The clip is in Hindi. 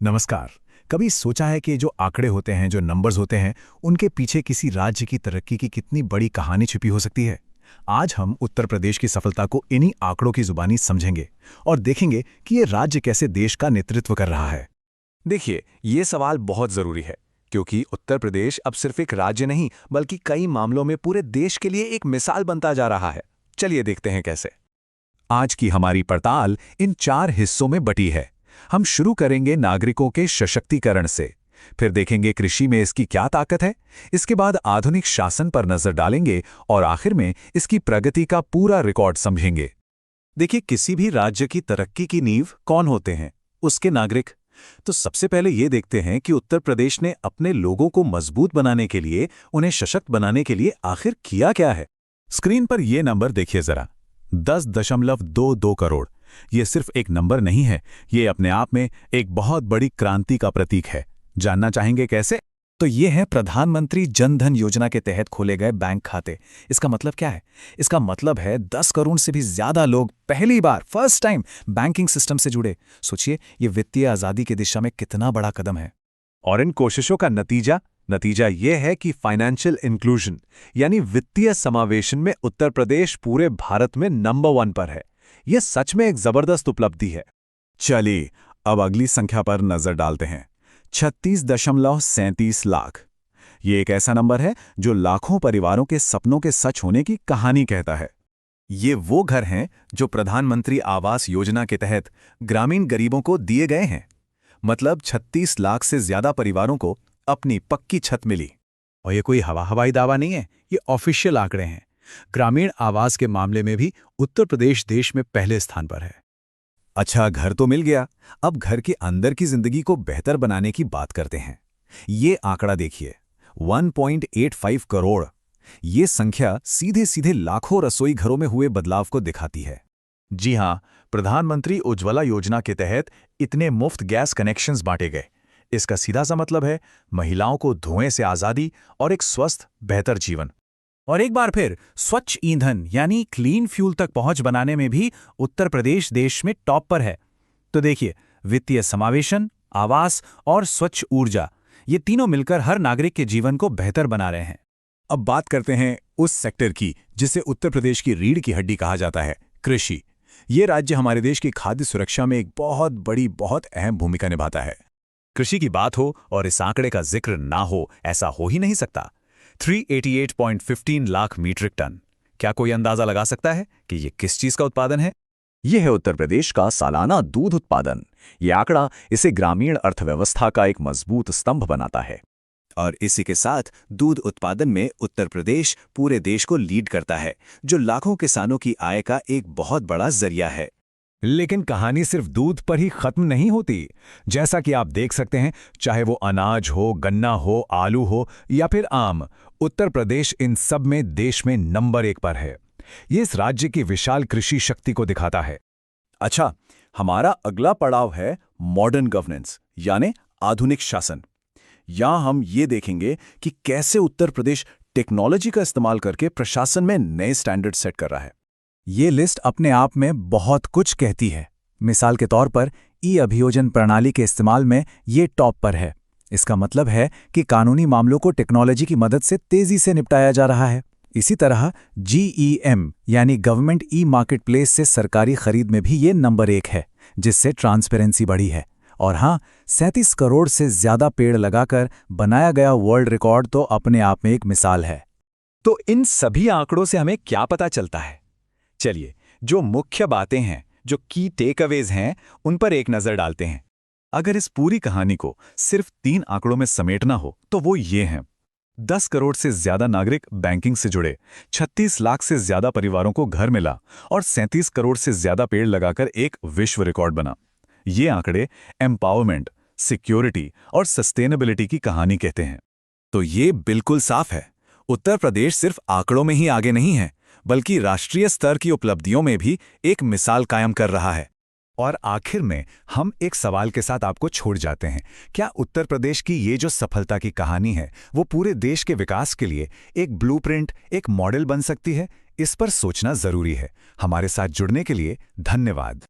नमस्कार। कभी सोचा है कि जो आंकड़े होते हैं, जो नंबर्स होते हैं, उनके पीछे किसी राज्य की तरक्की की कितनी बड़ी कहानी छिपी हो सकती है। आज हम उत्तर प्रदेश की सफलता को इन्हीं आंकड़ों की जुबानी समझेंगे और देखेंगे कि ये राज्य कैसे देश का नेतृत्व कर रहा है। देखिए, ये सवाल बहुत जरूरी है क्योंकि उत्तर प्रदेश अब सिर्फ एक राज्य नहीं बल्कि कई मामलों में पूरे देश के लिए एक मिसाल बनता जा रहा है। चलिए देखते हैं कैसे। आज की हमारी पड़ताल इन 4 हिस्सों में बटी है। हम शुरू करेंगे नागरिकों के सशक्तिकरण से, फिर देखेंगे कृषि में इसकी क्या ताकत है, इसके बाद आधुनिक शासन पर नजर डालेंगे और आखिर में इसकी प्रगति का पूरा रिकॉर्ड समझेंगे। देखिए, किसी भी राज्य की तरक्की की नींव कौन होते हैं? उसके नागरिक। तो सबसे पहले ये देखते हैं कि उत्तर प्रदेश ने अपने लोगों को मजबूत बनाने के लिए, उन्हें सशक्त बनाने के लिए आखिर किया क्या है। स्क्रीन पर ये नंबर देखिए जरा, 10.22 करोड़। ये सिर्फ एक नंबर नहीं है, ये अपने आप में एक बहुत बड़ी क्रांति का प्रतीक है। जानना चाहेंगे कैसे? तो ये है प्रधानमंत्री जन धन योजना के तहत खोले गए बैंक खाते। इसका मतलब क्या है? इसका मतलब है 10 करोड़ से भी ज्यादा लोग पहली बार, फर्स्ट टाइम बैंकिंग सिस्टम से जुड़े। सोचिए, ये वित्तीय आजादी की दिशा में कितना बड़ा कदम है। और इन कोशिशों का नतीजा ये है कि फाइनेंशियल इंक्लूजन यानी वित्तीय समावेशन में उत्तर प्रदेश पूरे भारत में नंबर 1 पर है। यह सच में एक जबरदस्त उपलब्धि है। चलिए अब अगली संख्या पर नजर डालते हैं। 36.37 लाख। ये एक ऐसा नंबर है जो लाखों परिवारों के सपनों के सच होने की कहानी कहता है। ये वो घर हैं जो प्रधानमंत्री आवास योजना के तहत ग्रामीण गरीबों को दिए गए हैं। मतलब 36 लाख से ज्यादा परिवारों को अपनी पक्की छत मिली। और ये कोई हवाई दावा नहीं है, ये ऑफिशियल आंकड़े हैं। ग्रामीण आवास के मामले में भी उत्तर प्रदेश देश में पहले स्थान पर है। अच्छा, घर तो मिल गया, अब घर के अंदर की जिंदगी को बेहतर बनाने की बात करते हैं। ये आंकड़ा देखिए, 1.85 करोड़। ये संख्या सीधे सीधे लाखों रसोई घरों में हुए बदलाव को दिखाती है। जी हां, प्रधानमंत्री उज्ज्वला योजना के तहत इतने मुफ्त गैस कनेक्शंस बांटे गए। इसका सीधा सा मतलब है महिलाओं को धुएं से आजादी और एक स्वस्थ, बेहतर जीवन। और एक बार फिर स्वच्छ ईंधन यानी क्लीन फ्यूल तक पहुंच बनाने में भी उत्तर प्रदेश देश में टॉप पर है। तो देखिए, वित्तीय समावेशन, आवास और स्वच्छ ऊर्जा, ये तीनों मिलकर हर नागरिक के जीवन को बेहतर बना रहे हैं। अब बात करते हैं उस सेक्टर की जिसे उत्तर प्रदेश की रीढ़ की हड्डी कहा जाता है, कृषि। ये राज्य हमारे देश की खाद्य सुरक्षा में एक बहुत बड़ी, बहुत अहम भूमिका निभाता है। कृषि की बात हो और इस आंकड़े का जिक्र ना हो, ऐसा हो ही नहीं सकता। 388.15 लाख मीट्रिक टन। क्या कोई अंदाजा लगा सकता है कि ये किस चीज का उत्पादन है? यह है उत्तर प्रदेश का सालाना दूध उत्पादन। ये आंकड़ा इसे ग्रामीण अर्थव्यवस्था का एक मजबूत स्तंभ बनाता है। और इसी के साथ दूध उत्पादन में उत्तर प्रदेश पूरे देश को लीड करता है, जो लाखों किसानों की आय का एक बहुत बड़ा जरिया है। लेकिन कहानी सिर्फ दूध पर ही खत्म नहीं होती। जैसा कि आप देख सकते हैं, चाहे वो अनाज हो, गन्ना हो, आलू हो या फिर आम, उत्तर प्रदेश इन सब में देश में नंबर 1 पर है। ये इस राज्य की विशाल कृषि शक्ति को दिखाता है। अच्छा, हमारा अगला पड़ाव है मॉडर्न गवर्नेंस यानी आधुनिक शासन। यहां हम ये देखेंगे कि कैसे उत्तर प्रदेश टेक्नोलॉजी का इस्तेमाल करके प्रशासन में नए स्टैंडर्ड सेट कर रहा है। ये लिस्ट अपने आप में बहुत कुछ कहती है। मिसाल के तौर पर ई-अभियोजन प्रणाली के इस्तेमाल में ये टॉप पर है। इसका मतलब है कि कानूनी मामलों को टेक्नोलॉजी की मदद से तेजी से निपटाया जा रहा है। इसी तरह GEM यानी गवर्नमेंट ई-मार्केट प्लेस से सरकारी खरीद में भी ये नंबर 1 है, जिससे ट्रांसपेरेंसी बढ़ी है। और हाँ, 37 करोड़ से ज्यादा पेड़ लगाकर बनाया गया वर्ल्ड रिकॉर्ड तो अपने आप में एक मिसाल है। तो इन सभी आंकड़ों से हमें क्या पता चलता है? चलिए, जो मुख्य बातें हैं, जो की टेकअवेज हैं, उन पर एक नजर डालते हैं। अगर इस पूरी कहानी को सिर्फ 3 आंकड़ों में समेटना हो तो वो ये हैं। 10 करोड़ से ज्यादा नागरिक बैंकिंग से जुड़े, 36 लाख से ज्यादा परिवारों को घर मिला और 37 करोड़ से ज्यादा पेड़ लगाकर एक विश्व रिकॉर्ड बना। ये आंकड़े एम्पावरमेंट, सिक्योरिटी और सस्टेनेबिलिटी की कहानी कहते हैं। तो ये बिल्कुल साफ है, उत्तर प्रदेश सिर्फ आंकड़ों में ही आगे नहीं है, बल्कि राष्ट्रीय स्तर की उपलब्धियों में भी एक मिसाल कायम कर रहा है। और आखिर में हम एक सवाल के साथ आपको छोड़ जाते हैं। क्या उत्तर प्रदेश की ये जो सफलता की कहानी है, वो पूरे देश के विकास के लिए एक ब्लूप्रिंट, एक मॉडल बन सकती है? इस पर सोचना जरूरी है। हमारे साथ जुड़ने के लिए धन्यवाद।